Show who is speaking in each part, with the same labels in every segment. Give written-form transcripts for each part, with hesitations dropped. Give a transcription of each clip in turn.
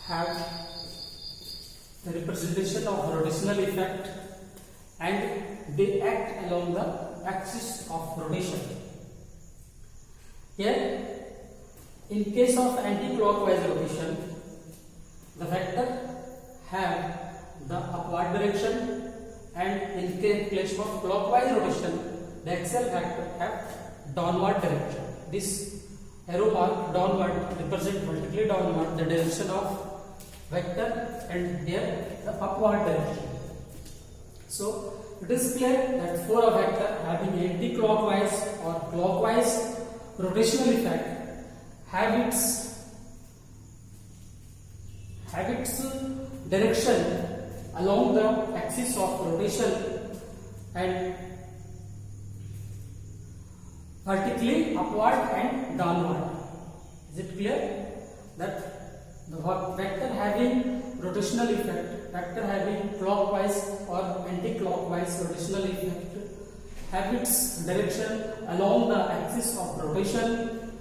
Speaker 1: have the representation of rotational effect and they act along the axis of rotation. Here, in case of anti-clockwise rotation, the vector have the upward direction, and in case of clockwise rotation, the axial vector have downward direction. This arrow mark downward represent vertically downward the direction of vector, and here the upward direction. So it is clear that for a vector having anti-clockwise or clockwise rotational effect have its direction along the axis of rotation and vertically upward and downward. Is it clear that the vector having rotational effect, vector having clockwise or anti-clockwise rotational effect have its direction along the axis of rotation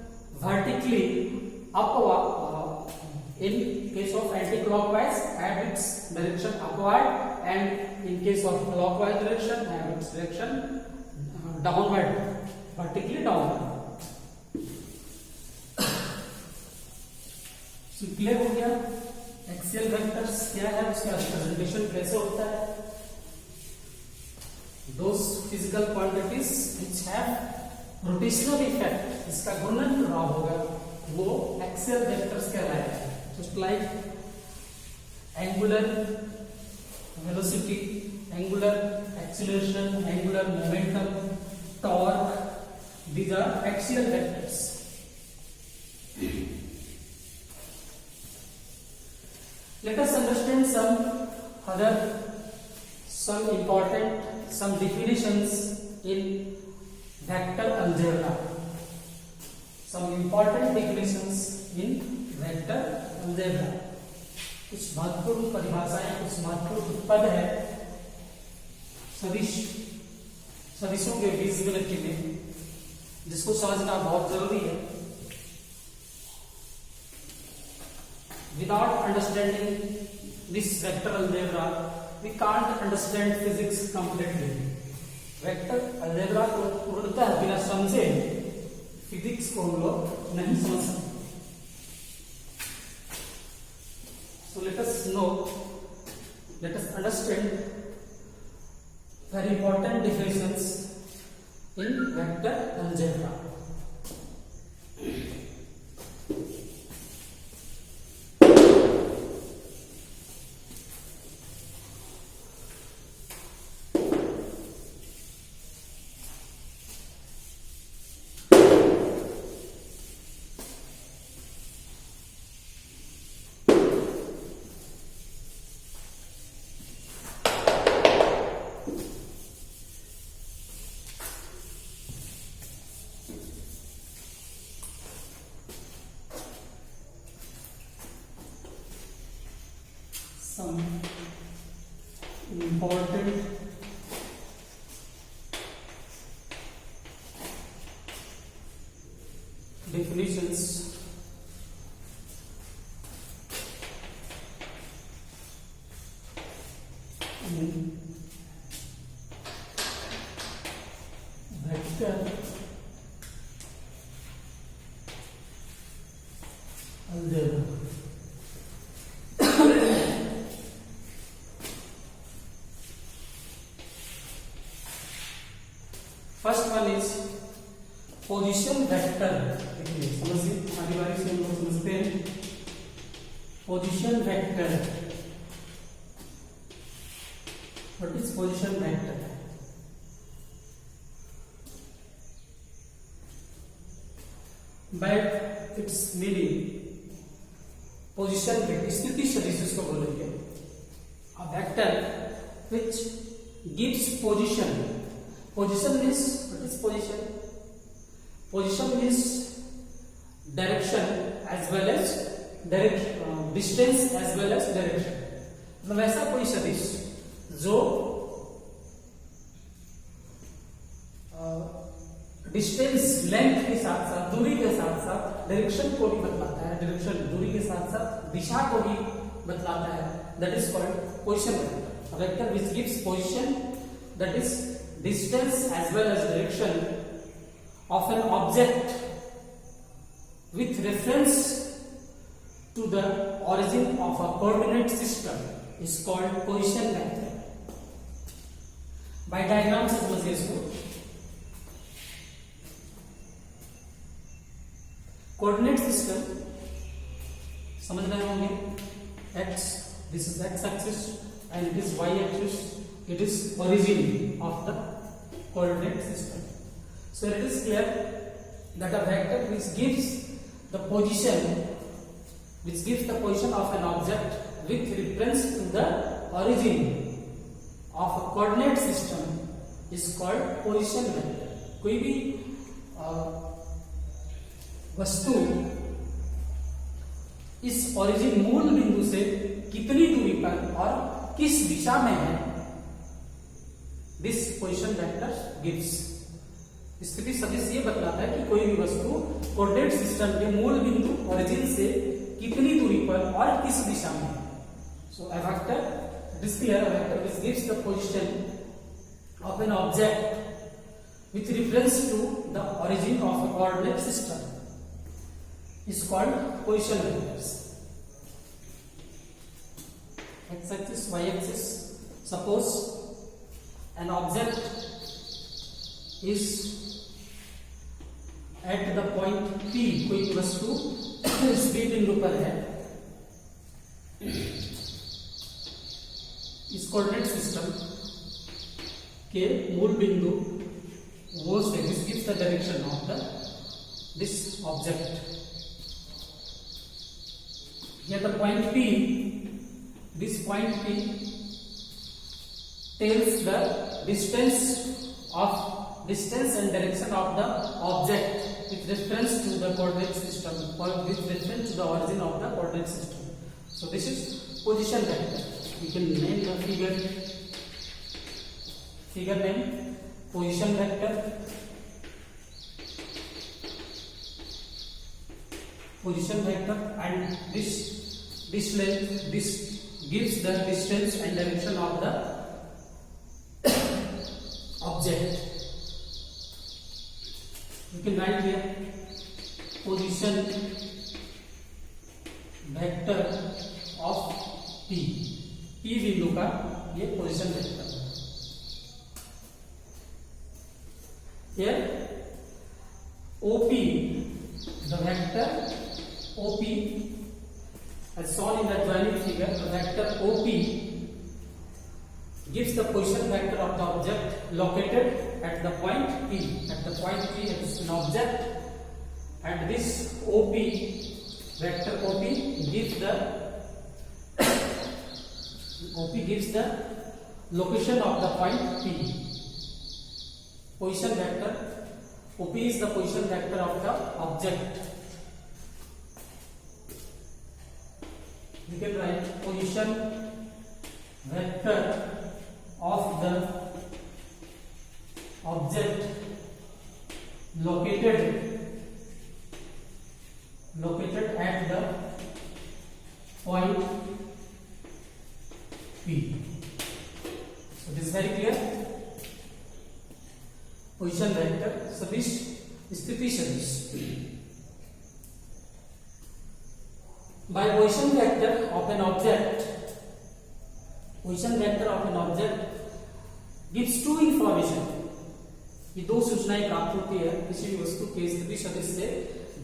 Speaker 1: vertically upward, in case of anti-clockwise have its direction upward, and in case of clockwise direction have its direction downward, vertically downward. So clear हो गया axial vectors क्या है, उसका representation कैसे होता है. Those physical quantities which have rotational effect, इसका गुणन रहा होगा वो एक्सियल वेक्टर्स कहलाएगा. Just like angular velocity, angular acceleration, angular momentum, torque, these are axial vectors. Let us understand some important definitions in vector algebra. Some important definitions in vector algebra. कुछ महत्वपूर्ण परिभाषाएं, कुछ महत्वपूर्ण पद है सदिशों के बीजगणित में, जिसको समझना बहुत जरूरी है. Without understanding this vector algebra, we can't understand physics completely. Vector algebra को पूर्णतः बिना समझे फिजिक्स को हम लोग नहीं समझ सकते. So let us understand very important definitions in vector algebra. Some important definitions in vector algebra. First one is position vector. समझिए, आगे बारी से हम लोग समझते हैं position vector. What is position vector? Bye it's meaning position vector स्थिति सदिश इसको बोलेंगे. अ vector which gives position. Position means, what is position? Position means direction as well as distance as well as direction. मतलब ऐसा कोई सदिश जो distance length के साथ साथ दूरी के साथ साथ डायरेक्शन को भी बताता है. डायरेक्शन दूरी के साथ साथ दिशा को भी बतलाता है, that is called position vector. Vector which gives position, that is distance as well as direction of an object with reference to the origin of a coordinate system is called position vector। by diagram से समझिए इसको। Coordinate system समझ रहे होंगे, x, this is x axis and it is y axis, it is origin of the coordinate system। so it is clear that a vector which gives the position of an object with reference to the origin of a coordinate system is called position vector। कोई भी वस्तु इस origin मूल बिंदु से कितनी दूरी पर और किस दिशा में है, this position vector gives। स्थिति सदिश ये बतलाता है कि कोई भी वस्तु कोऑर्डिनेट सिस्टम के मूल बिंदु ओरिजिन से कितनी दूरी पर और किस दिशा में है। So a vector, it is clear, a vector which gives the position of an object with reference to the origin of a coordinate system is called position vectors. X axis, Y axis, suppose an object is at the point P, कोई वस्तु इस P बिंदु पर है, इस coordinate system के मूल बिंदु वो से this gives the direction of the this object. here the point P, this point P tells the distance and direction of the object with reference to the coordinate system or with reference to the origin of the coordinate system। so this is position vector। you can name the figure name position vector, and this length, this gives the distance and direction of the object। you can write here position vector of P बिंदु का ये position vector है। here OP, the vector OP as shown in the drawing figure, the vector OP gives the position vector of the object located at the point P. At the point P is an object, and this OP, vector OP gives the location of the point P। position vector OP is the position vector of the object। you can write position vector of the object located at the point P। so this is very clear, position vector सदिश स्थिति सदिश। by position vector of an object, position vector of an object gives two information। ये दो सूचनाएं प्राप्त होती है, किसी भी वस्तु के स्थिति सदिश से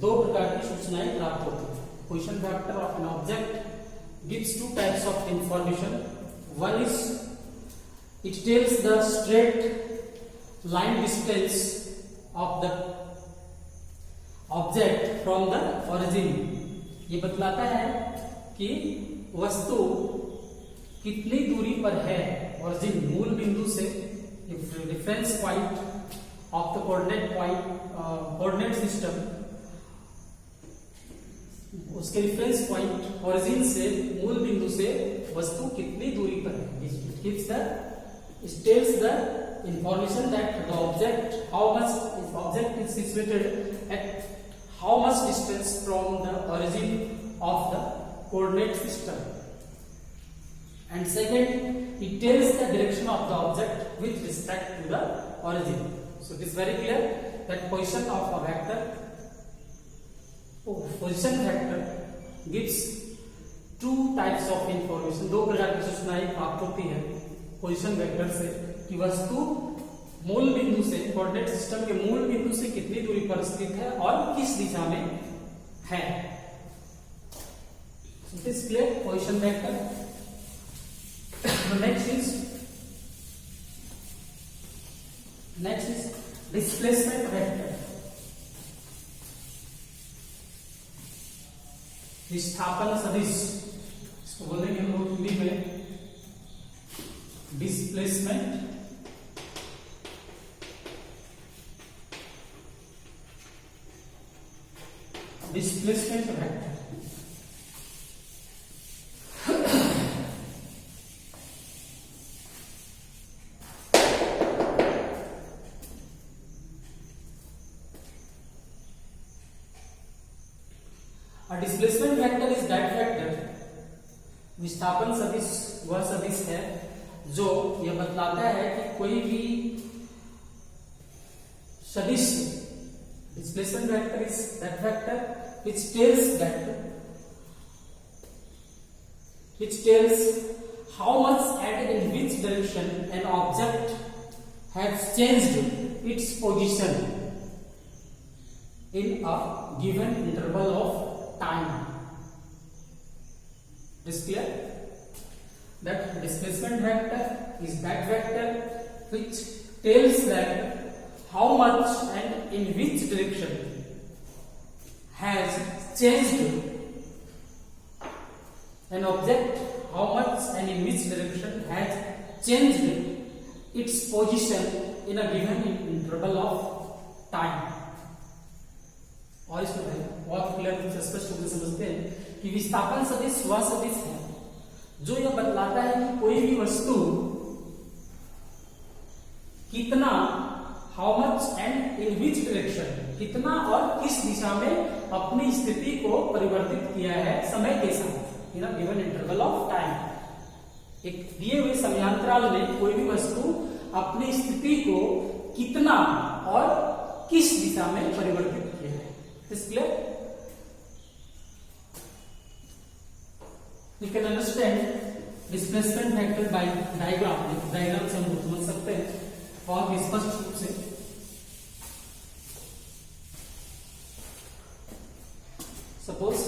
Speaker 1: दो प्रकार की सूचनाएं प्राप्त होती है। position vector of an object gives two types of information। one is it tells the straight line distance of the object from the origin। ये बतलाता है कि वस्तु कितनी दूरी पर है ओरिजिन मूल बिंदु से, reference point of the coordinate system, उसके रेफरेंस पॉइंट ओरिजिन से मूल बिंदु से वस्तु कितनी दूरी पर है। It tells the information that the object, how much if object is situated at how much distance from the origin of the coordinate system. And second, it tells the direction of the object with respect to the origin. So it is very clear that position of a vector, position vector gives two types of information. दो प्रकार की सूचना प्राप्त होती है position vector से कि वस्तु मूल बिंदु से, कोऑर्डिनेट सिस्टम के मूल बिंदु से कितनी दूरी पर स्थित है और किस दिशा में है. It is clear, position vector. The next is displacement vector. विस्थापन सदिश, इसको बोलेंगे हम लोग हिंदी में displacement vector. A displacement vector is that vector, विस्थापन सदिश वह सदिश है जो यह बतलाता है कि कोई भी सदिश, displacement vector is that vector which tells how much and in which direction an object has changed its position in a given interval of time. Is clear? That displacement vector is that vector which tells that how much and in which direction has changed an object, how much and in which direction has changed its position in a given interval of time. और इसमें बहुत clear रूप से स्पष्ट रूप से समझते हैं कि विस्थापन सदिश वह सदिश है जो यह बतलाता है कि कोई भी वस्तु कितना, how much and in which direction, कितना और किस दिशा में अपनी स्थिति को परिवर्तित किया है समय के साथ, in a given interval of time. एक दिए हुए समयांतराल में कोई भी वस्तु अपनी स्थिति को कितना और किस दिशा में परिवर्तित किया है. Is clear? You can understand displacement vector by diagram. Diagram से हम समझ सकते हैं बहुत स्पष्ट रूप से. Suppose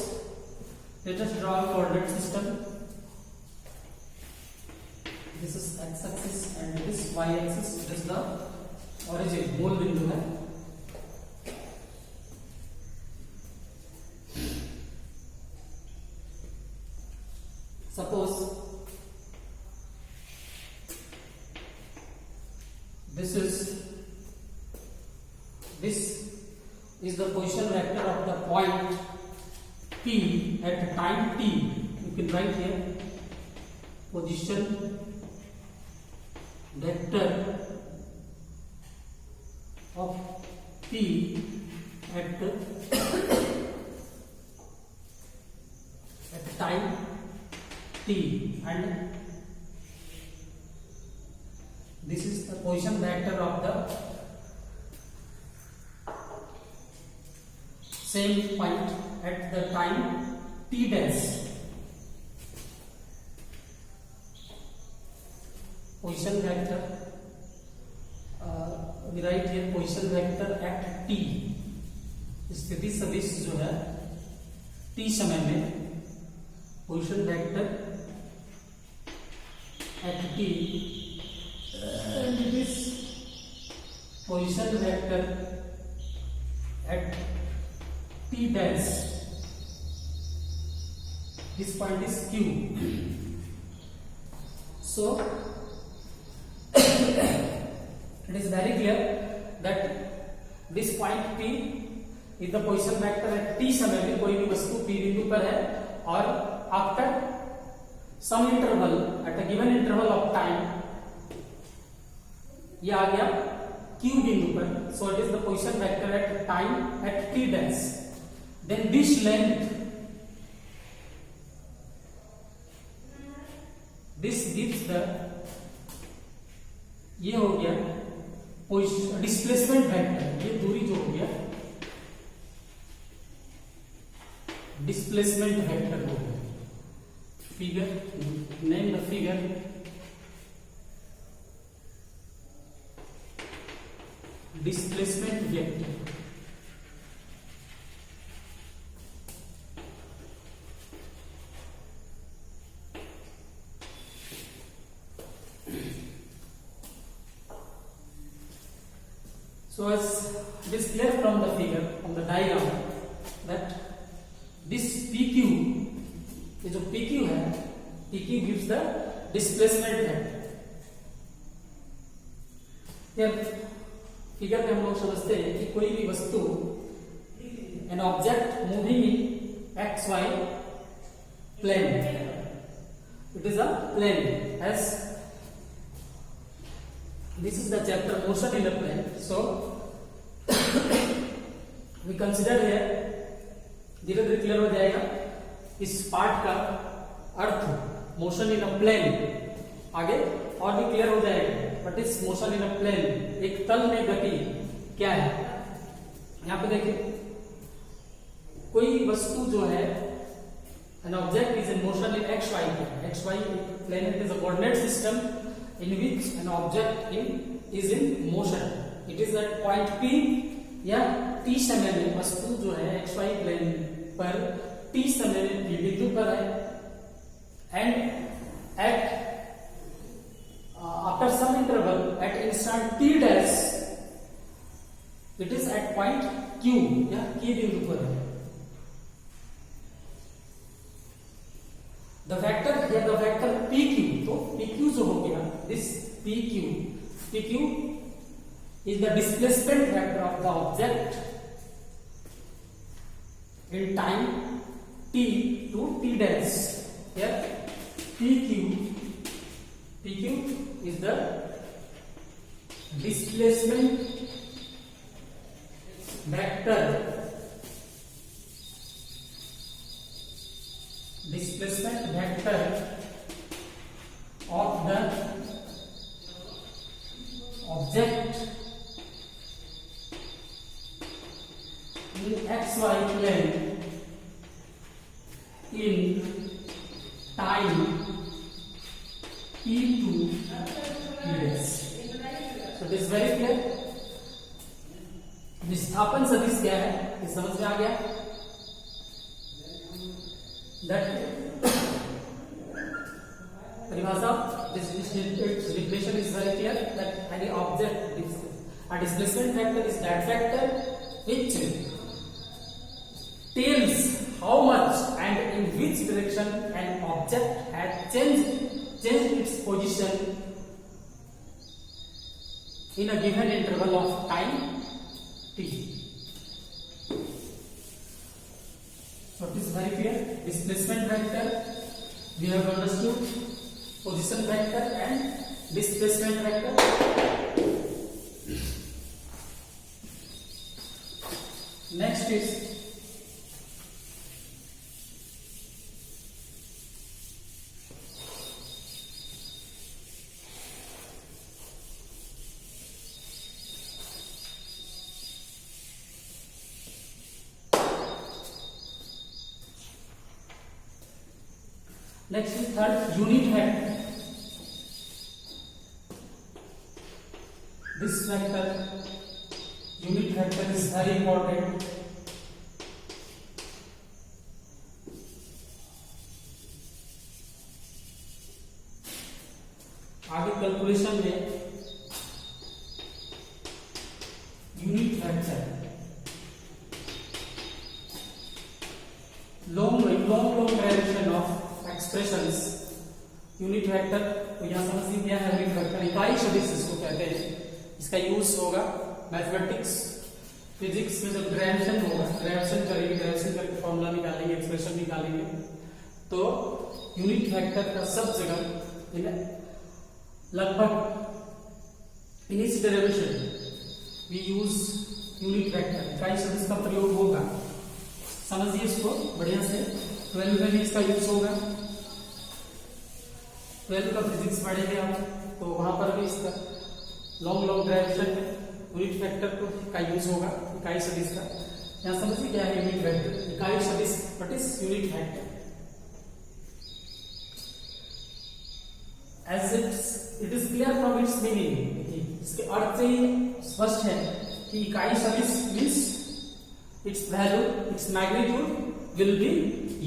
Speaker 1: let us draw a coordinate system. This is x-axis and this y-axis. This is the origin, मूल बिंदु है. Suppose this is the position vector of the point P at time t. You can write here position vector of P at time t, and this is the position vector of the same point at the time t dash. Position vector, we write here position vector at t. स्थिति सदिश जो है t समय में position vector at t, and this position vector at t dash, this point is q. So it is very clear that this point p is the position vector at t समय में कोई भी वस्तु p बिंदु पर है और after some interval at a given interval of time ये आ गया q बिंदु पर. So it is the position vector at time at t dash. then this length, this gives the, ये हो गया डिस्प्लेसमेंट वेक्टर, ये दूरी जो हो गया डिस्प्लेसमेंट वेक्टर हो गया. Figure, name the figure. Displacement vector. So as it is clear from the figure, from the diagram, that this PQ, ये जो PQ है, PQ gives the displacement vector. यार फिगर में हम लोग समझते हैं कि कोई भी वस्तु, an object moving in XY plane, it is a plane, as this is the chapter motion in a plane. So we consider here, धीरे धीरे क्लियर हो जाएगा इस पार्ट का अर्थ. मोशन इन अ प्लेन आगे और भी क्लियर हो जाएगा. बट इस मोशन इन अ प्लेन, एक तल में गति क्या है. यहां पे देखिए, कोई वस्तु जो है, an object is in motion in XY plane. XY plane, it is a coordinate system in which an object is in motion. It is at point P या T समय में वस्तु जो है XY प्लेन पर T समय में P बिंदु पर है, and at after some interval at instant T dash it is at point Q या Q बिंदु पर है. The vector here, the vector PQ, तो PQ जो हो गया, this PQ is the displacement vector of the object in time T to T dash. Here PQ is the displacement vector of the object in XY plane in time T to T dash. So this is very clear. विस्थापन सदिश क्या है, ये समझ में आ गया. That परिभाषा, this definition is very clear, that any object, a displacement vector is that vector which tells how much and in which direction an object has changed its position in a given interval of time t. So it is very clear. Displacement vector we have understood, position vector and displacement vector. Next is third, unit vector. This vector, unit vector, is very important. आगे calculation में unit vector long direction of expressions. Unit vector तो यहाँ समझ लिया है. Unit vector इकाई सदिश इसको कहते हैं. इसका यूज होगा मैथमेटिक्स फिजिक्स में जब डेरिवेशन होगा, डेरिवेशन करेंगे, डेरिवेशन करके फॉर्मूला निकालेंगे, एक्सप्रेशन निकालेंगे, तो यूनिट वेक्टर का सब जगह लगभग इन इस derivation we use unit vector, इकाई सदिश का प्रयोग होगा. समझिए इसको बढ़िया से। 12 में भी इसका यूज होगा, 12 का फिजिक्स पढ़ेंगे आप, तो वहां पर भी इसका लॉन्ग डायरेक्शन में यूनिट वेक्टर का यूज होगा, इकाई सदिश का। यहाँ समझिए क्या है यूनिट वेक्टर, इकाई सदिश what is unit vector. As it is clear from its meaning, इसके अर्थ से ही स्पष्ट है कि इकाई सदिश means its value, its magnitude will be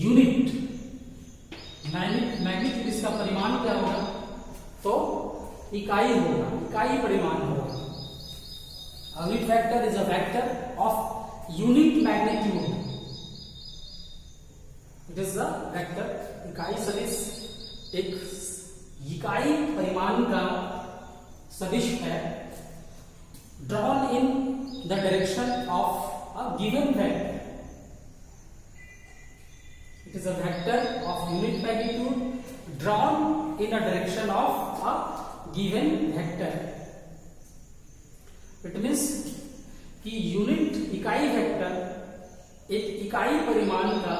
Speaker 1: unit. Magnitude इसका परिमाण क्या होगा, तो इकाई होगा, इकाई परिमाण होगा। Unit vector is a vector of unit magnitude, it is a vector. इकाई सदिश एक इकाई परिमाण का सदिश है, drawn in the direction of a given vector. It is a vector of unit magnitude drawn in a direction of a given vector. It means कि unit इकाई वेक्टर एक इकाई परिमाण का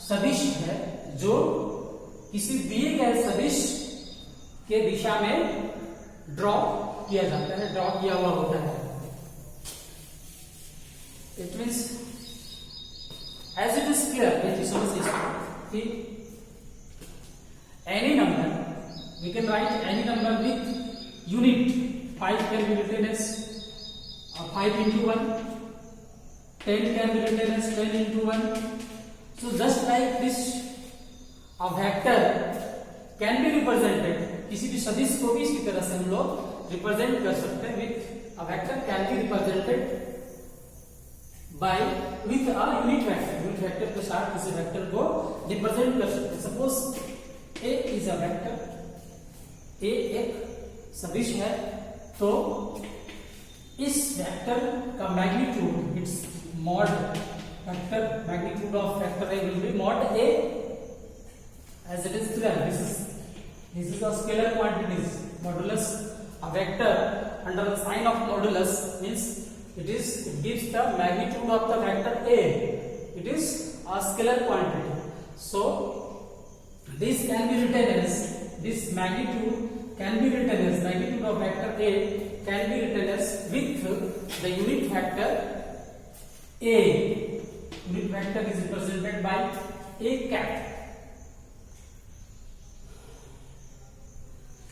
Speaker 1: सदिश है जो किसी दिए गए सदिश के दिशा में ड्रॉ किया जाता है, ड्रॉ किया हुआ होता है। It means as it is clear, कि any number we can write any number with unit. 5 can be written as 5 into 1, 10 can be written as 10 into 1. So just like this, a vector can be represented, किसी भी सदिश को भी इसी तरह से हम लोग रिप्रेजेंट कर सकते हैं। with a vector can be represented by with a unit vector। Unit vector के साथ किसी वेक्टर को रिप्रेजेंट कर सकते हैं। Suppose A is a vector, A एक सदिश है, तो इस वेक्टर का magnitude, its mod vector, magnitude of vector A will be mod A, as it is clear. This is a scalar quantities, modulus a vector under the sign of modulus means it gives the magnitude of the vector A. It is a scalar quantity. So this can be written as, this magnitude can be written as, magnitude of vector A can be written as with the unit vector A. Unit vector is represented by A cap.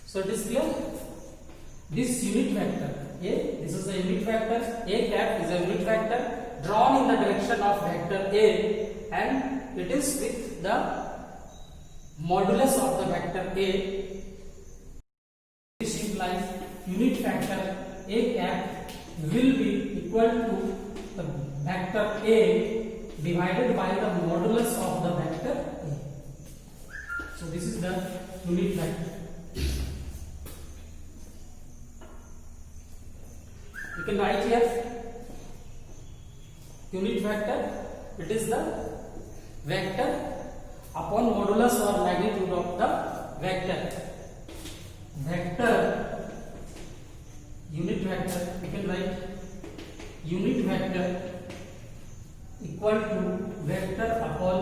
Speaker 1: So it is clear, this unit vector A, this is a unit vector, A cap is a unit vector drawn in the direction of vector A, and it is with the modulus of the vector A. This implies unit vector A cap will be equal to the vector A divided by the modulus of the vector A. So this is the unit vector. You can write here unit vector, it is the vector upon modulus or magnitude of the vector. Vector, unit vector, you can write unit vector equal to vector upon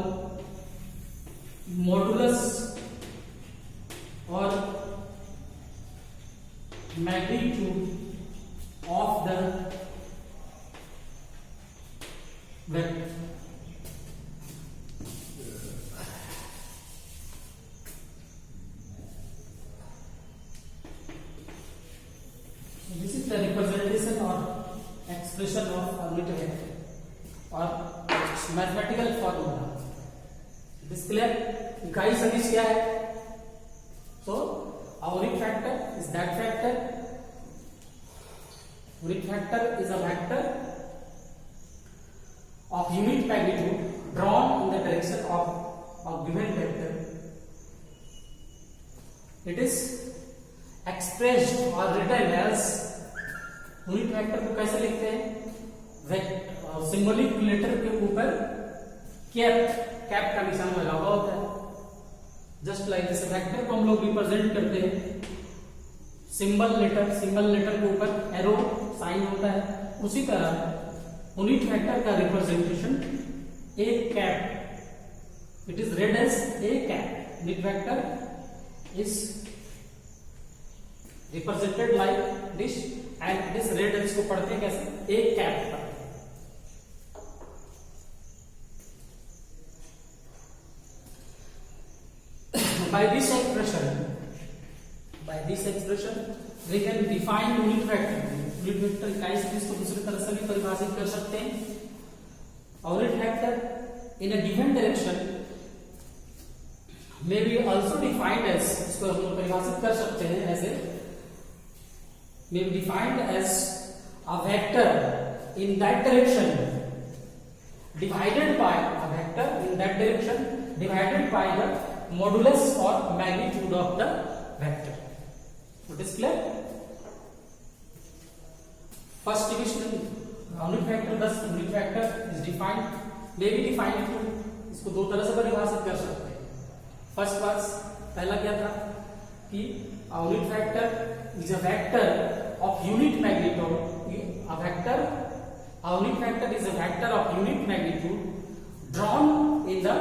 Speaker 1: modulus or magnitude of the vector. So this is the representation or expression of a unit vector or mathematical formula. It is clear? इकाई सदिश क्या है? So our unit vector is that vector. Unit vector is a vector of unit magnitude drawn in the direction of a given vector. It is expressed or written as, unit vector को कैसे लिखते हैं? Symbolic letter के ऊपर cap का निशान लगा हुआ होता है। जस्ट लाइक जैसे वेक्टर को हम लोग रिप्रेजेंट करते हैं, सिंबल लेटर के ऊपर एरो साइन होता है, उसी तरह यूनिट वेक्टर का representation a cap. It is read as a cap. Unit vector is represented like this and this read इसको पढ़ते हैं कैसे? a cap. By this expression we can define unit vector. Unit vector इकाई सदिश को दूसरी तरह से भी परिभाषित कर सकते हैं. Unit vector in a given direction may be also defined as, इसको हम लोग परिभाषित कर सकते हैं ऐसे, may be defined as a vector in that direction divided by a vector in that direction divided by the modulus or magnitude of the vector. What is clear? First division unit vector, thus unit vector is defined, may be defined to, इसको दो तरह से परिभाषित कर सकते हैं. First pass पहला क्या था कि unit vector is a vector of unit magnitude. A unit vector is a vector of unit magnitude drawn in the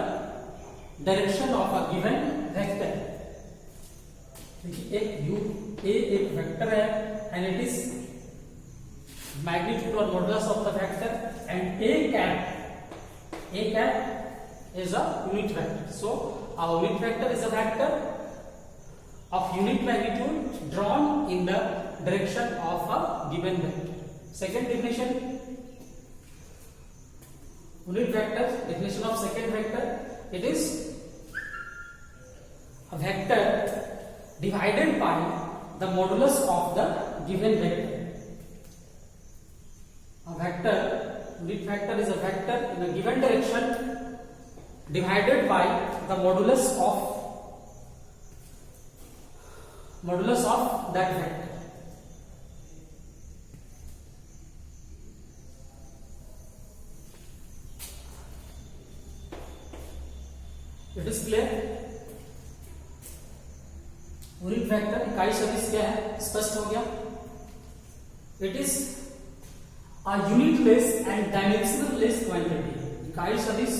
Speaker 1: direction of a given vector. एक वेक्टर है and it is magnitude or modulus of the vector, and a cap is a unit vector. So a unit vector is a vector of unit magnitude drawn in the direction of a given vector. Second definition, unit vector, definition of second vector, it is a vector divided by the modulus of the given vector. Unit vector is a vector in a given direction divided by the modulus of that vector. It is clear? Unit vector इकाई सदिश क्या है? स्पष्ट हो गया. It is a unitless and dimensionless quantity. इकाई सदिश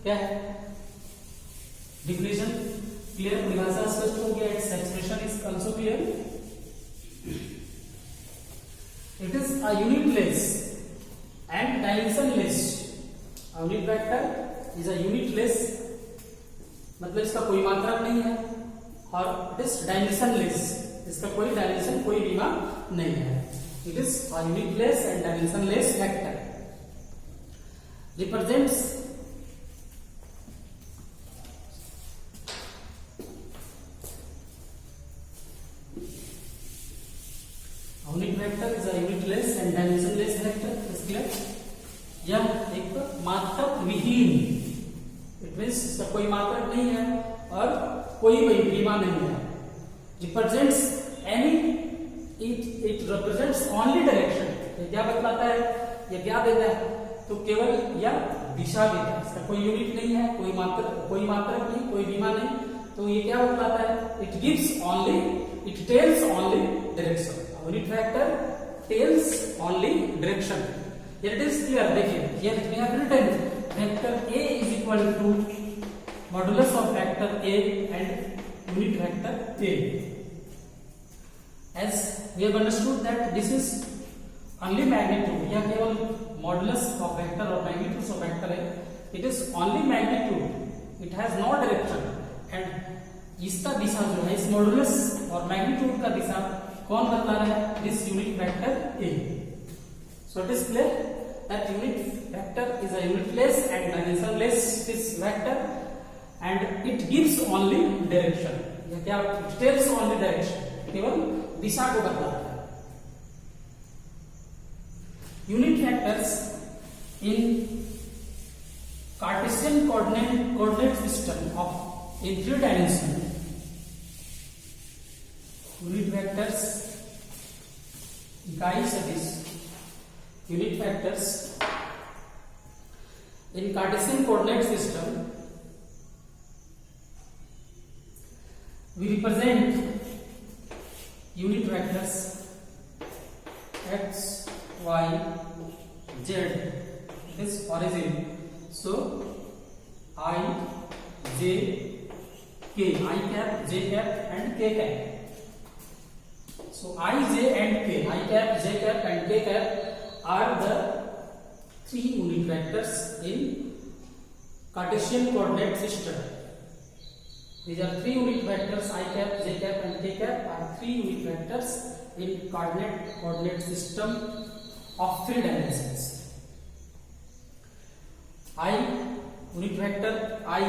Speaker 1: क्या है? डिफिनेशन क्लियर, परिभाषा स्पष्ट हो गया. Its expression is also clear. It is a unitless and dimensionless. Unit vector is a unitless, मतलब इसका कोई मात्रक नहीं है, और इट इज डायमेंशनलेस, इसका कोई डायमेंशन, कोई विमा नहीं है. It is a unitless and dimensionless vector represents unit vector is a unitless and dimensionless vector. Is clear? यह एक मात्रक विहीन, इट मींस इसका कोई मात्रक नहीं है और कोई विमा नहीं है. Represents any, it represents only direction. ये क्या बतलाता है? ये क्या देता है? तो केवल यह दिशा देता है. इसका कोई यूनिट नहीं है, कोई मात्रक नहीं, कोई विमा नहीं. तो ये क्या बतलाता है? It gives only, it tells only direction. Unit vector tells only direction. It is clear. देखिए ये written vector A is equal to modulus of vector A and unit vector A. As we have understood that this is only magnitude. यह केवल modulus of vector और magnitude of vector है. It is only magnitude. It has no direction. And इसका दिशा जो है, इस modulus और magnitude का दिशा कौन बता रहा है? This unit vector A. So it is clear that unit vector is a unitless and dimensionless vector and it gives only direction. यह क्या? It tells only direction, केवल दिशा को बताता है. Unit vectors in Cartesian coordinate system of in 3 dimensions. Unit vectors इकाई सदिश, unit vectors in Cartesian coordinate system, we represent unit vectors x, y, z, this origin So I, J, K, I cap, J cap and K cap. So I, J and K, I cap, J cap and K cap are the 3 unit vectors in Cartesian coordinate system. These are 3 unit vectors, I cap, J cap and K cap are 3 unit vectors in coordinate system of 3 dimensions. I unit vector I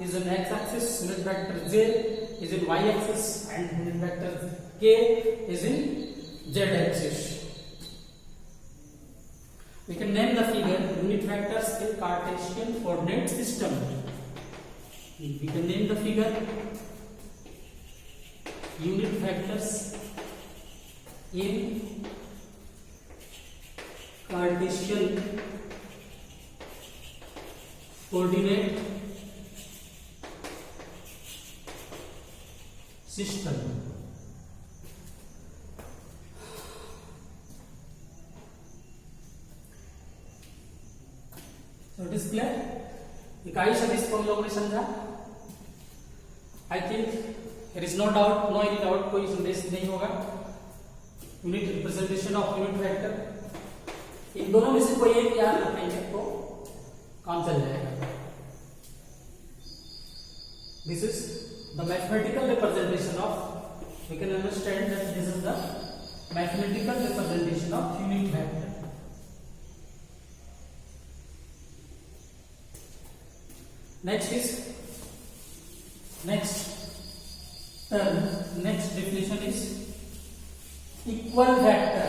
Speaker 1: is on x axis, unit vector J is in y axis and unit vector K is in z axis. We can name the figure unit vectors in Cartesian coordinate system. We can name the figure unit vectors in Cartesian coordinate system. So it is clear. इकाई सदिश को हम लोगों ने समझा. I think there is no doubt, no any doubt, कोई संदेश नहीं होगा. Unit representation of unit vector, इन दोनों में से कोई एक याद रखेंगे तो काम चल जाएगा. This is the mathematical representation of, we can understand that this is the mathematical representation of unit vector. Next definition is equal vector.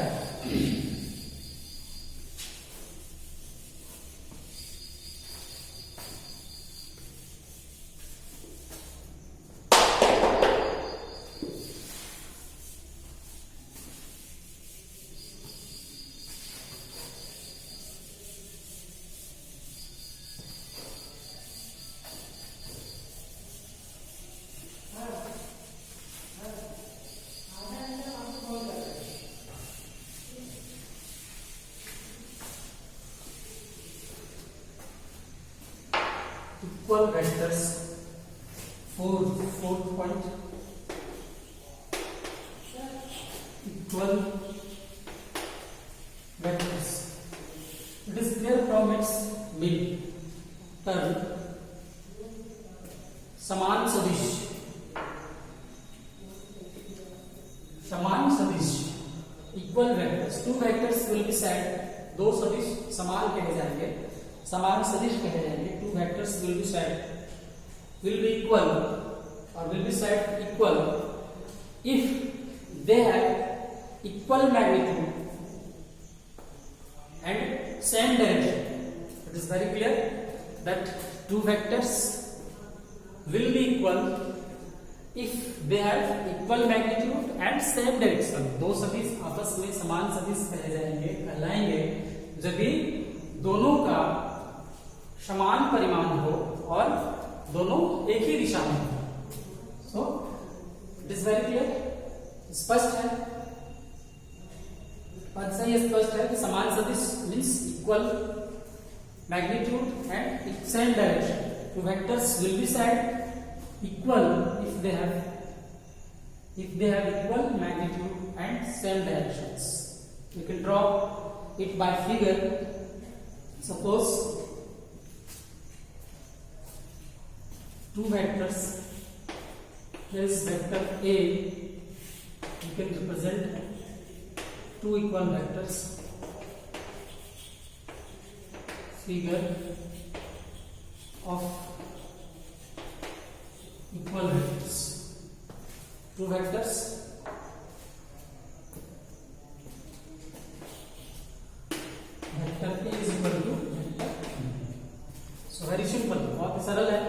Speaker 1: Equal vectors. Fourth point. Equal vectors. It is clear from its mid-term. समान सदिश. समान सदिश. Equal vectors. Two vectors will be said. दो सदिश समान कहे जाएंगे. समान सदिश कहे जाएंगे. Two vectors will be said, will be equal or will be said equal if they have equal magnitude and same direction. It is very clear that two vectors will be equal if they have equal magnitude and same direction. दो सदिश आपस में समान सदिश कहे जाएंगे, कहलाएंगे जब भी दोनों का समान परिमाण हो और दोनों एक ही दिशा में हो. So it is very clear. स्पष्ट है. बात सही स्पष्ट है कि समान सदिश means equal magnitude and same direction. Two vectors will be said equal if they have equal magnitude and same directions. You can draw it by figure. Suppose two vectors. Here is vector A. You can represent two equal vectors. Figure of equal vectors. Two vectors. Vector A is equal to vector B. So very simple. बहुत सरल है.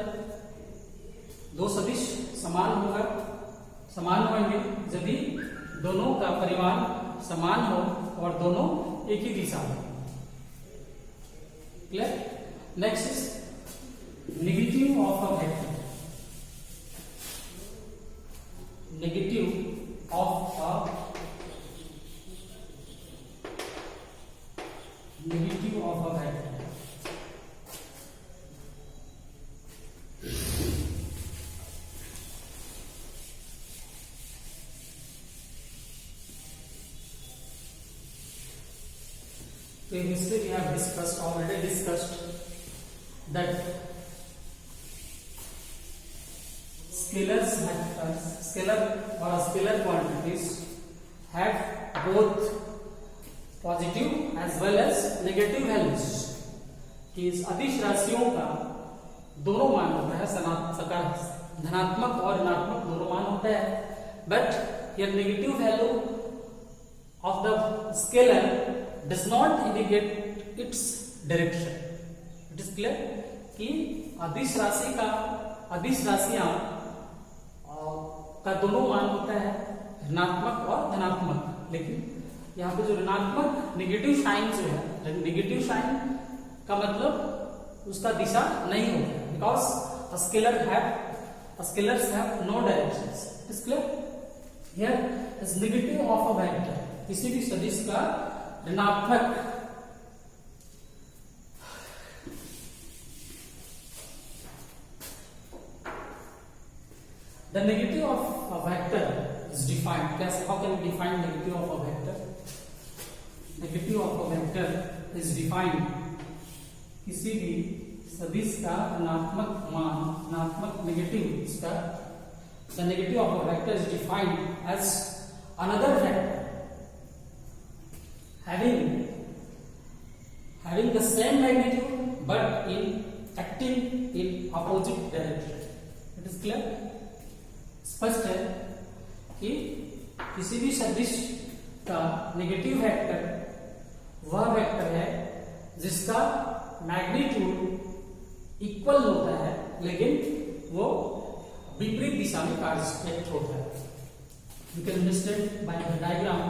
Speaker 1: दो सदिश समान होंगे जब भी दोनों का परिमाण समान हो और दोनों एक ही दिशा में. Clear. Next is negative of a vector. Negative of a vector. Previously we have already discussed that scalar or scalar quantities have both positive as well as negative values, कि इस अदिश राशियों का दोनों मान होता है, धनात्मक और ऋणात्मक दोनों मान होता है, but here negative value of the scalar does not indicate its direction. It is clear कि अदिश राशियां का दोनों मान होता है ऋणात्मक और धनात्मक, लेकिन यहाँ पे जो ऋणात्मक नेगेटिव साइन जो है, नेगेटिव साइन का मतलब उसका दिशा नहीं होता, because scalars have no directions. It is clear. Here is negative of a vector, किसी भी सदिश का ऋणात्मक the negative of a vector is defined. How can we define negative of a vector? Negative of a vector is defined किसी भी सदिश का ऋणात्मक मान, ऋणात्मक नेगेटिव इसका, the negative of a vector is defined as another vector having the same magnitude but acting in opposite direction. It is clear. स्पष्ट है कि किसी भी सदिश का नेगेटिव वेक्टर वह वेक्टर है जिसका मैग्नीट्यूड इक्वल होता है, लेकिन वो विपरीत दिशा में कार्य होता है. You can understand by the diagram.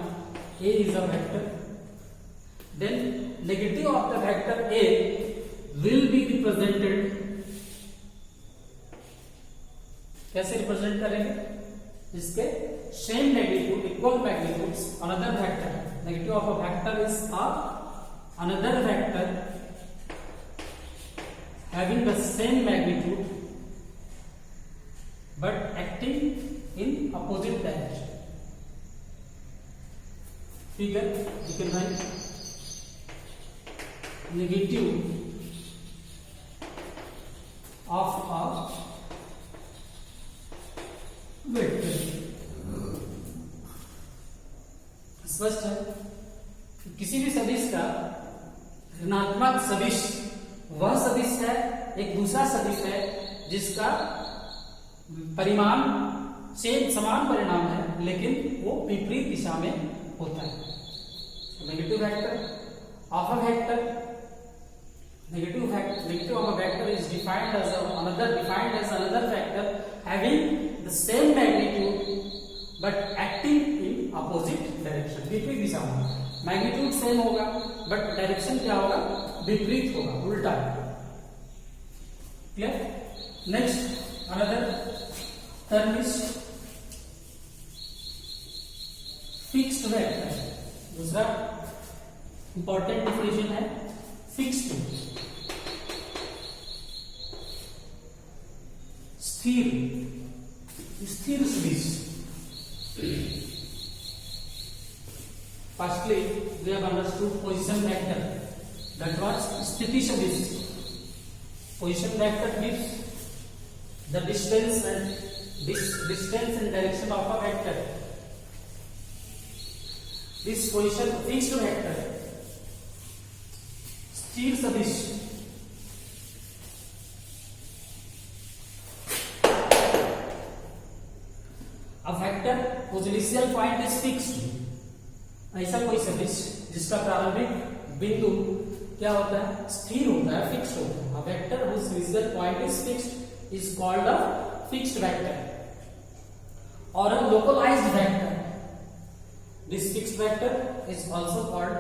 Speaker 1: A is a vector, then negative of the vector A will be represented. कैसे रिप्रेजेंट करेंगे? इसके same magnitude, equal magnitudes, another vector. Negative of a vector is another vector having the same magnitude but acting in opposite direction. Figure you can write negative of a vector. स्पष्ट है. किसी भी सदिश का ऋणात्मक सदिश वह सदिश है, एक दूसरा सदिश है जिसका परिमाण समान परिणाम है, लेकिन वो विपरीत दिशा में होता है. Negative vector of a vector, negative of a vector is defined as another vector having the same magnitude but acting in opposite direction. विपरीत दिशा में. मैग्नीट्यूड सेम होगा बट डायरेक्शन क्या होगा? विपरीत होगा, उल्टा. Clear. Next another term is fixed vector. दूसरा important definition है फिक्स्ड. स्थिर सदिश. Firstly, we have understood position vector. That was स्थिति सदिश. Position vector gives the distance and direction of a vector. This position fixed vector, स्थिर सदिश, a vector whose initial point is fixed. ऐसा कोई सदिश जिसका प्रारंभिक बिंदु क्या होता है? स्थिर होता है, फिक्स्ड होता है. A vector whose initial point is fixed is called a fixed vector or a localized vector. This fixed vector is also called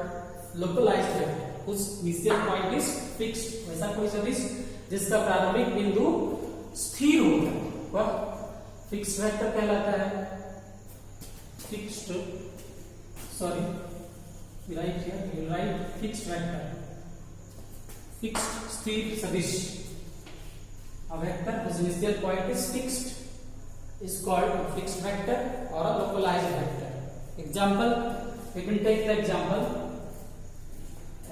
Speaker 1: localized vector whose initial point is fixed. ऐसा कोई सदिश जिसका प्रारंभिक बिंदु स्थिर होता है वह फिक्स्ड वेक्टर कहलाता है. फिक्स्ड वेक्टर, फिक्स्ड स्थिर सदिश. A vector whose initial point is fixed is called a fixed vector or a localized vector. Example, we can take the example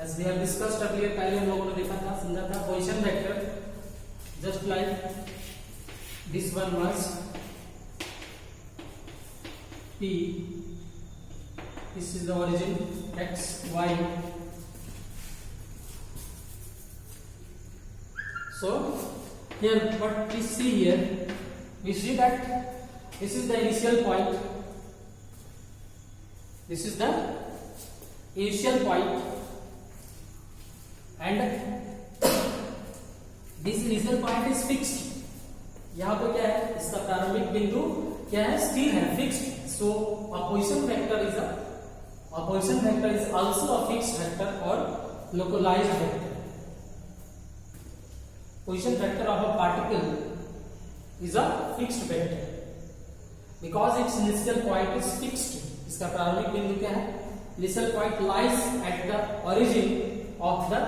Speaker 1: as we have discussed earlier, पहले हम लोगों ने देखा था, समझा था, position vector just like this one was P, this is the origin x y. So here what we see here, we see that this is the initial point, this is the initial point, and this initial point is fixed. यहाँ पे क्या है, इसका प्रारंभिक बिंदु क्या है, स्थिर है, fixed. So a position vector is also a fixed vector or localized vector. Position vector of a particle is a fixed vector because its initial point is fixed. इसका प्रारंभिक बिंदु क्या है, initial point lies at the origin of the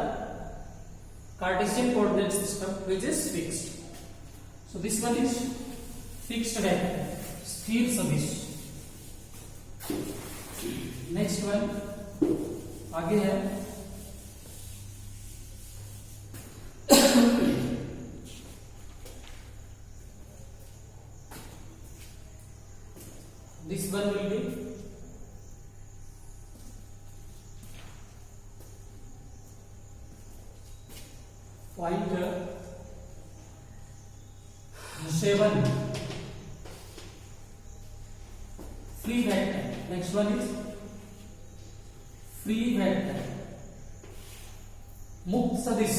Speaker 1: Cartesian coordinate system, which is fixed. So this one is fixed vector, स्थिर सदिश. Next one आगे है this one will be point 7, free vector. Next one is free vector, मुक्त सदिश.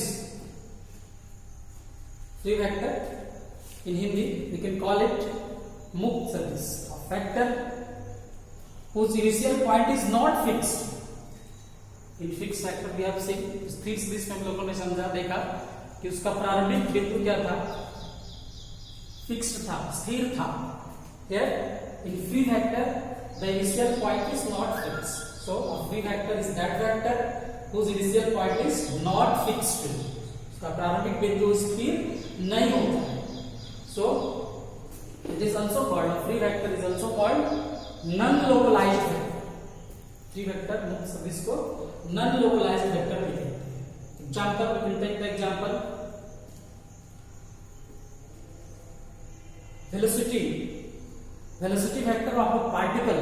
Speaker 1: Free vector in Hindi we can call it मुक्त सदिश, a vector whose initial point is not fixed. In fixed vector we have seen, स्थिर सदिश में हम लोगों ने समझा, देखा कि उसका प्रारंभिक बिंदु क्या था, फिक्स्ड था, स्थिर था. Here in free vector the initial point is not fixed. So a free vector is that vector whose initial point is not fixed. उसका प्रारंभिक बिंदु स्थिर नहीं होता है. So it is also called, a free vector is also called non-localized vector. Free vector मुक्त सदिश को non-localized vector भी कहते हैं. Example, we will take the example. Velocity vector of a particle,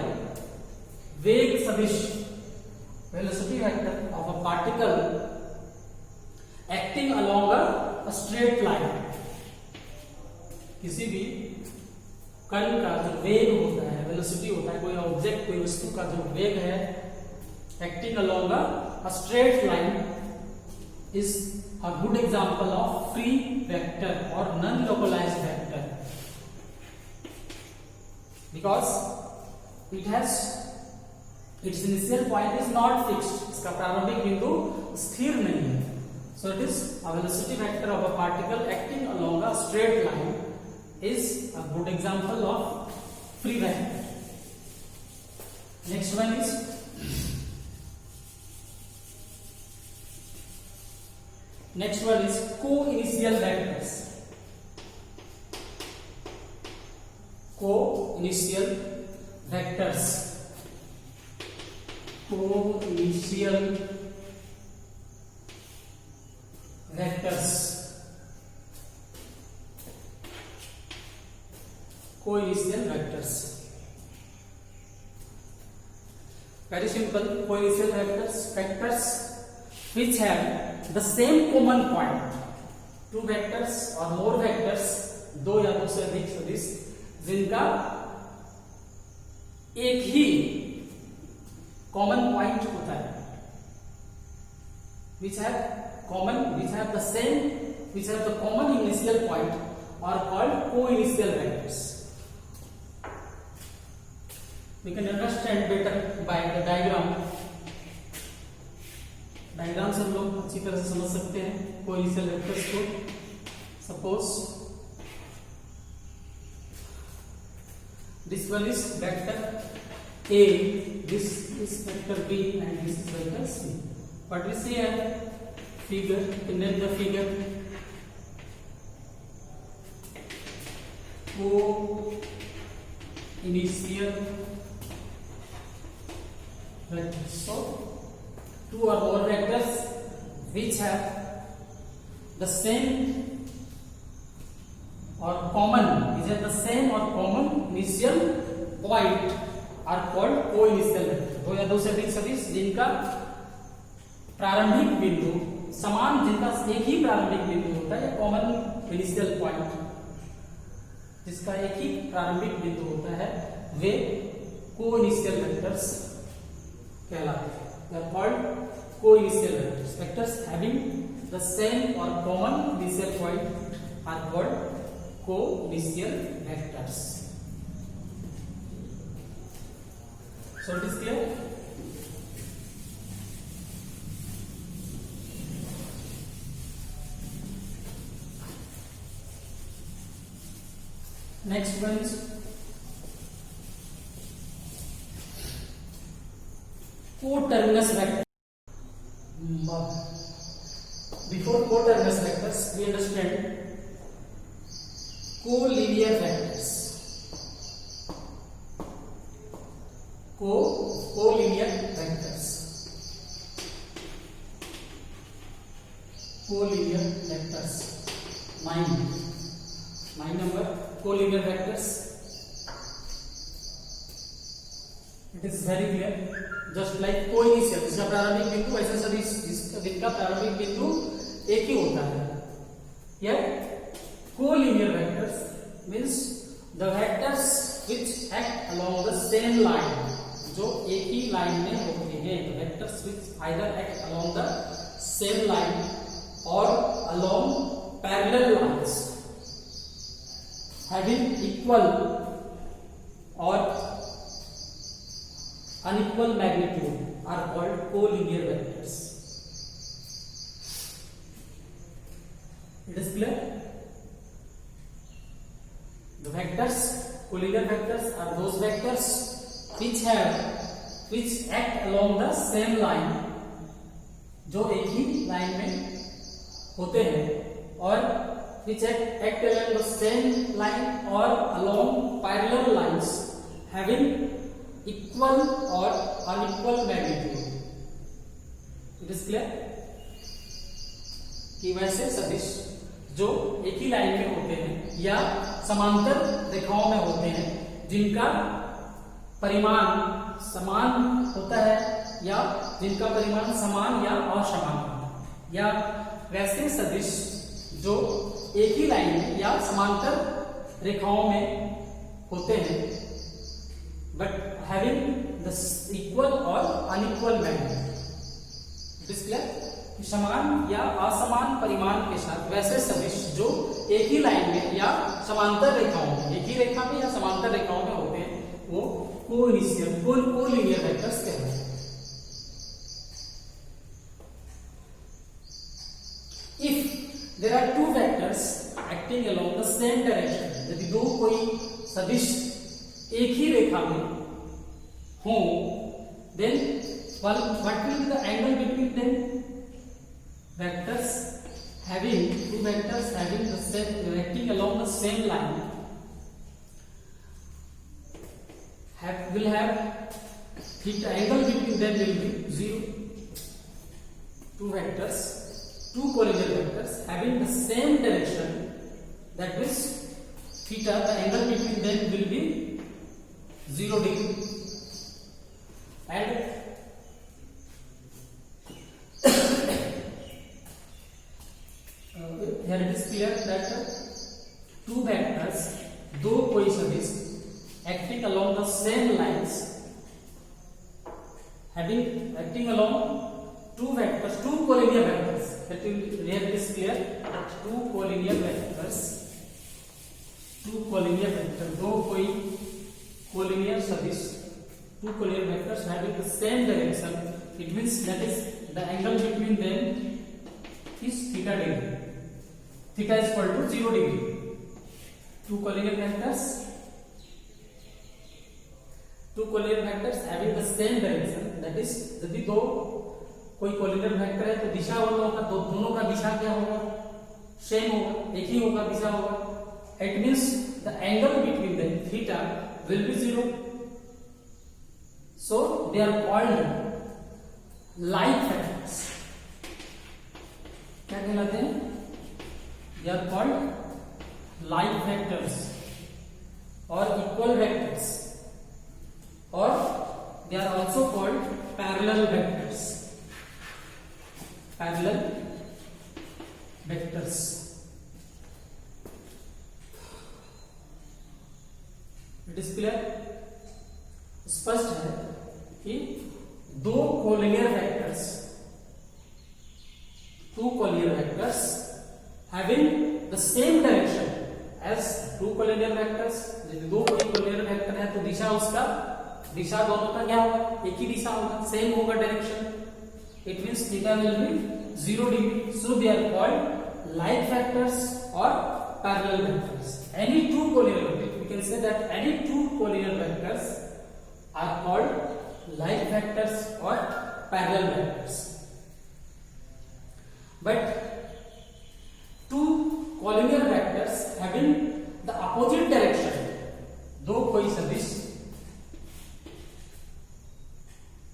Speaker 1: वेग सदिश, velocity vector of a particle acting along a straight line. किसी भी कण का जो वेग होता है, वेलोसिटी होता है, कोई ऑब्जेक्ट, कोई वस्तु का जो वेग है, acting along a straight line is a good example of free vector or non-localized vector, because it has its initial point is not fixed. इसका प्रारंभिक बिंदु स्थिर नहीं है. So it is a velocity vector of a particle acting along a straight line is a good example of free vector. Next one is co-initial vectors. Co-initial vectors. Co-initial vectors. Co-initial vectors. Very simple. Co-initial vectors which have the same common point. Two vectors or more vectors, दो या दो से अधिक सदिश जिनका एक ही common point होता है, which have the common initial point are called co-initial vectors. We can understand better by the diagram. Diagram से हम लोग अच्छी तरह से समझ सकते हैं को-इनिशियल वेक्टर्स को. Suppose this one is vector A, this is vector B, and this is vector C. What we see here, figure, in the figure, co-initial vectors. So two or more vectors which have the same or common, is it the same or common initial point are called co-initial vector। दो या दो से अधिक सदिश जिनका प्रारंभिक बिंदु समान, जिनका एक ही प्रारंभिक बिंदु होता है, कॉमन इनिशियल पॉइंट जिसका एक ही प्रारंभिक बिंदु होता है, वे को-इनिशियल वेक्टर्स कहलाते हैं। They are called co-initial vectors. Vectors having the same or common initial point are called co-initial vectors. So it is clear? Next one is coterminous vector. Before coterminous vectors, we understand collinear vectors. Collinear vectors. Collinear vectors. 9 number collinear vectors. It is very clear. Just like co-initial, जिसका प्रारंभिक बिंदु ऐसे सभी जिनका प्रारंभिक बिंदु एक ही होता है। यह collinear vectors means the vectors which act along the same line, जो एक ही लाइन में होते हैं। The vectors which either act along the same line or along parallel lines having equal or unequal magnitude are called collinear vectors. It is clear? The vectors, collinear vectors, are those vectors which act along the same line, जो एक ही line में होते हैं, और which act along the same line or along parallel lines having equal or unequal magnitude. It is clear? कि वैसे सदिश जो एक ही लाइन में होते हैं या समांतर रेखाओं में होते हैं, जिनका परिमाण समान होता है या जिनका परिमाण समान या असमान होता है, या वैसे सदिश जो एक ही लाइन में या समांतर रेखाओं में होते हैं बट हैविंग द इक्वल और अनइक्वल मैग्नीट्यूड। इस क्लियर? समान या असमान परिमाण के साथ वैसे सदिश जो एक ही लाइन में या समांतर रेखाओं में, एक ही रेखा में या समांतर रेखाओं में होते हैं, वो कोलिनियर वेक्टर्स कहलाते हैं। If there are two vectors acting along the same direction, यदि दो कोई सदिश एक ही रेखा में हो, then what will be the angle between them? Vectors having two vectors having the same acting along the same line will have theta, angle between them will be 0. Two vectors, two collinear vectors having the same direction, that means theta, the angle between them will be 0 degree, and here it is clear that two vectors, दो कोई सदिश acting along the same lines, acting along two vectors, two collinear vectors. That will, here it is clear that two collinear vectors, दो कोई collinear सदिश, two collinear vectors having the same direction. It means that is the angle between them is theta degree. Theta is equal to 0 degree. Two collinear vectors having the same direction, that is यदि दो कोई collinear vector है तो दिशा वाला होगा, तो दोनों का दिशा क्या होगा? सेम होगा, एक ही होगा, दिशा होगा. It means the angle between them theta will be 0. So they are called, like factors क्या कहलाते हैं? They are called like factors और इक्वल वेक्टर्स और they are also called parallel vectors. Parallel vectors. It is clear? स्पष्ट है कि दो collinear vectors, two collinear vectors having the same direction as two collinear vectors. यदि दो collinear vector है तो दिशा दोनों का क्या होगा? एक ही दिशा होगा, सेम होगा direction. It means theta will be 0 degree. So they are called like factors और parallel vectors. Any two collinear vectors, we can say that any two collinear vectors are called like vectors or parallel vectors. But two collinear vectors having the opposite direction, दो कोई सदिश,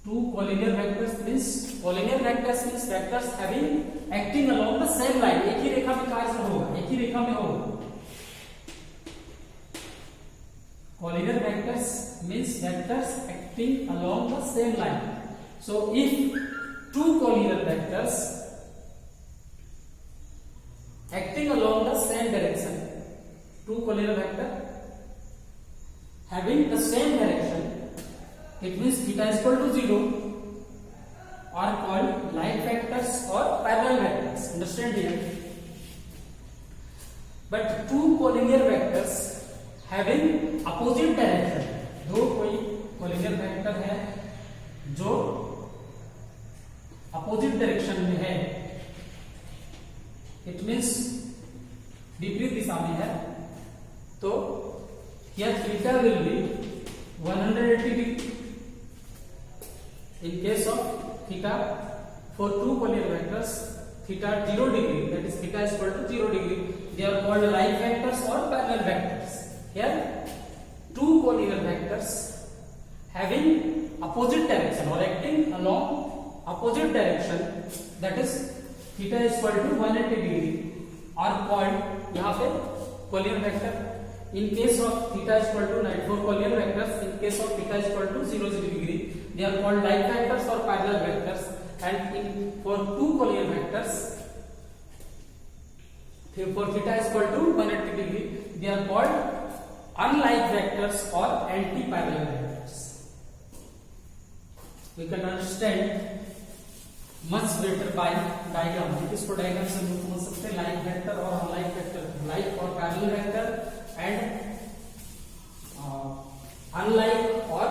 Speaker 1: two collinear vectors means vectors having acting along the same line, एक ही रेखा में कार्य होगा, एक ही रेखा में होगा. Collinear vectors means vectors acting along the same line. So if two collinear vectors acting along the same direction, two collinear vector having the same direction, it means theta is equal to 0, are called like vectors or parallel vectors. Understand here? But two collinear vectors having opposite direction, दो कोई collinear vector है जो opposite direction में है, it means विपरीत दिशा में है, तो यह theta will be 180 degree. In case of theta for two collinear vectors theta 0 degree, that is theta is equal to 0 degree. They are called like vectors or parallel vectors. Here two collinear vectors having opposite direction or acting along opposite direction, that is theta is equal to 180 degree, are called यहाँ पे collinear vector. In case of theta is equal to 94 collinear vectors, in case of theta is equal to 0 degree, they are called like vectors or parallel vectors. And for two collinear vectors, for theta is equal to 180 degree, they are called unlike vectors or anti-parallel vectors. We can understand much better by diagram. इसको diagram से हम समझ सकते हैं like vector और unlike vector, like और parallel vector and unlike or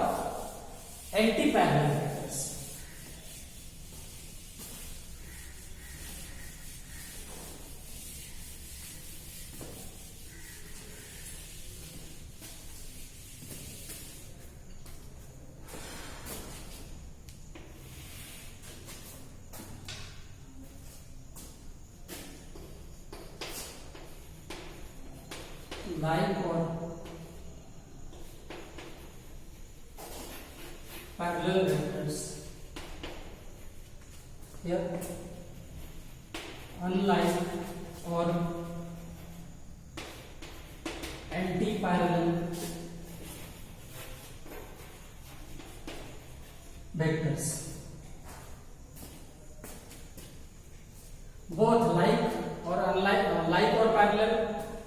Speaker 1: anti-parallel vectors. Like or parallel vectors. Here unlike or anti-parallel vectors. Both like or unlike, like or parallel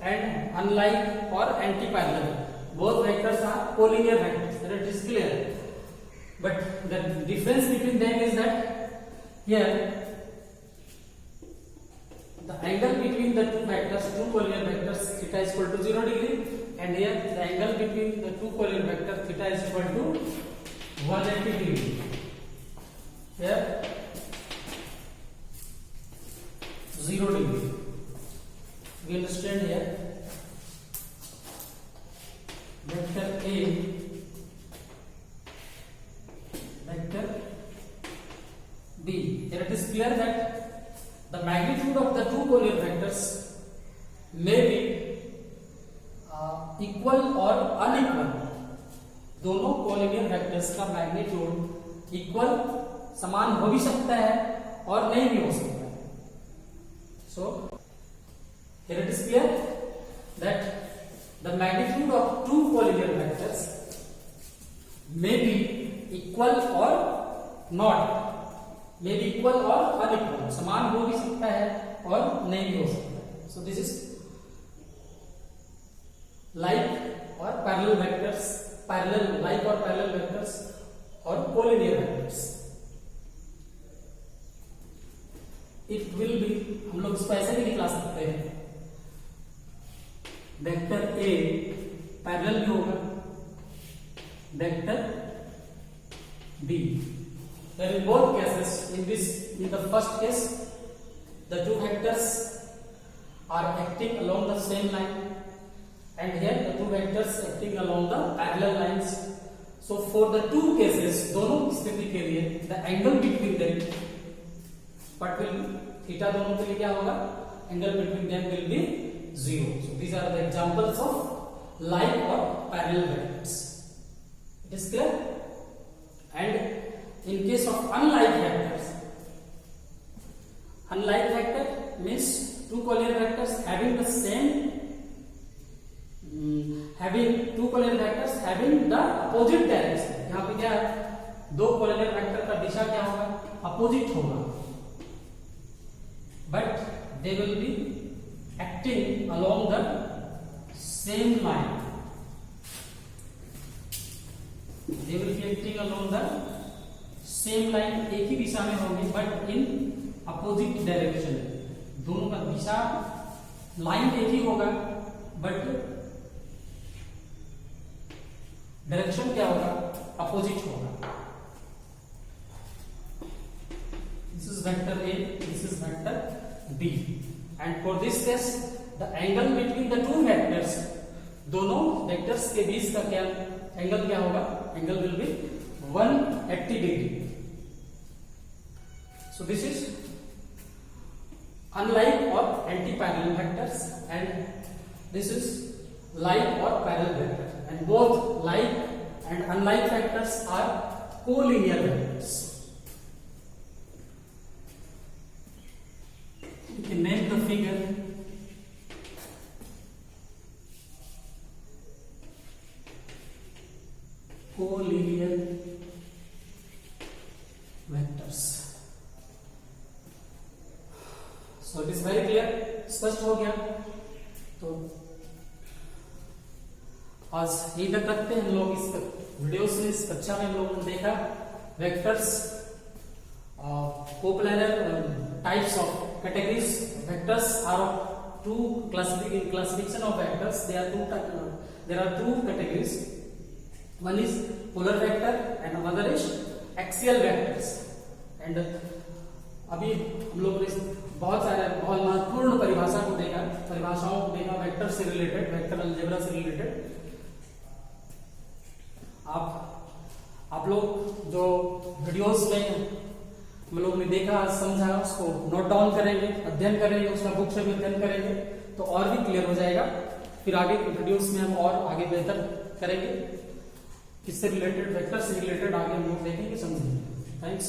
Speaker 1: and unlike or anti-parallel, both vectors are collinear vectors. That is clear. But the difference between them is that here the angle between the two vectors, two collinear vectors, theta is equal to 0 degree, and here the angle between the two collinear vectors, theta is equal to 180 degree. Here 0 degree. We understand here vector A, vector B. Here it is clear that the magnitude of the two collinear vectors may be equal or unequal. दोनों collinear vectors का magnitude equal समान हो भी सकता है और नहीं भी हो सकता है. So here it is clear that the magnitude of two collinear vectors may be equal or not, may be equal or unequal, समान हो भी सकता है और नहीं भी हो सकता है. So this is like or parallel vectors, parallel like or parallel vectors और collinear vectors. It will be, हम लोग इसको ऐसे भी निकला सकते हैं, वेक्टर A पैरेलल भी होगा vector B. There in both cases, in the first case, the two vectors are acting along the same line, and here the two vectors acting along the parallel lines. So for the two cases, दोनों स्थिति के लिए the angle between them, what will be? Theta दोनों के लिए क्या होगा? Angle between them will be 0. So these are the examples of like or parallel vectors. It is clear? And in case of unlike vectors, unlike vector means two collinear vectors having the same, having two collinear vectors having the opposite direction. यहाँ पे क्या है? दो collinear vector का दिशा क्या होगा? Opposite होगा. But they will be acting along the same line. They will be acting along the same line. एक ही दिशा में होंगे but in opposite direction. दोनों का दिशा लाइन एक ही होगा but डायरेक्शन क्या होगा? अपोजिट होगा. This is vector A, this is vector B. And for this case, the angle between the two vectors, दोनों vectors के बीच का क्या एंगल क्या होगा? Angle will be 180 degree. So this is unlike or anti-parallel vectors, and this is like or parallel vector. And both like and unlike vectors are collinear vectors. You can name the figure collinear vectors. So it is very clear. स्पष्ट हो गया. तो आज यही तक रखते हैं हम लोग. इस वीडियो से इस कक्षा में हम लोगों ने देखा vectors, coplanar types of categories. Vectors are two classification of vectors. There are two categories. One is polar vector and another is axial vectors. And अभी हम लोगों ने बहुत महत्वपूर्ण परिभाषाओं को देखा वेक्टर से रिलेटेड, वेक्टर अलजेब्रा से रिलेटेड. आप लोग जो वीडियोस में हम लोगों ने देखा, समझा, उसको नोट डाउन करेंगे, अध्ययन करेंगे, उसका बुक से भी अध्ययन करेंगे तो और भी क्लियर हो जाएगा. फिर आगे के वीडियोस में हम और आगे बेहतर करेंगे. इससे रिलेटेड, वेक्टर से रिलेटेड आगे हम लोग देखेंगे, समझेंगे. थैंक्स.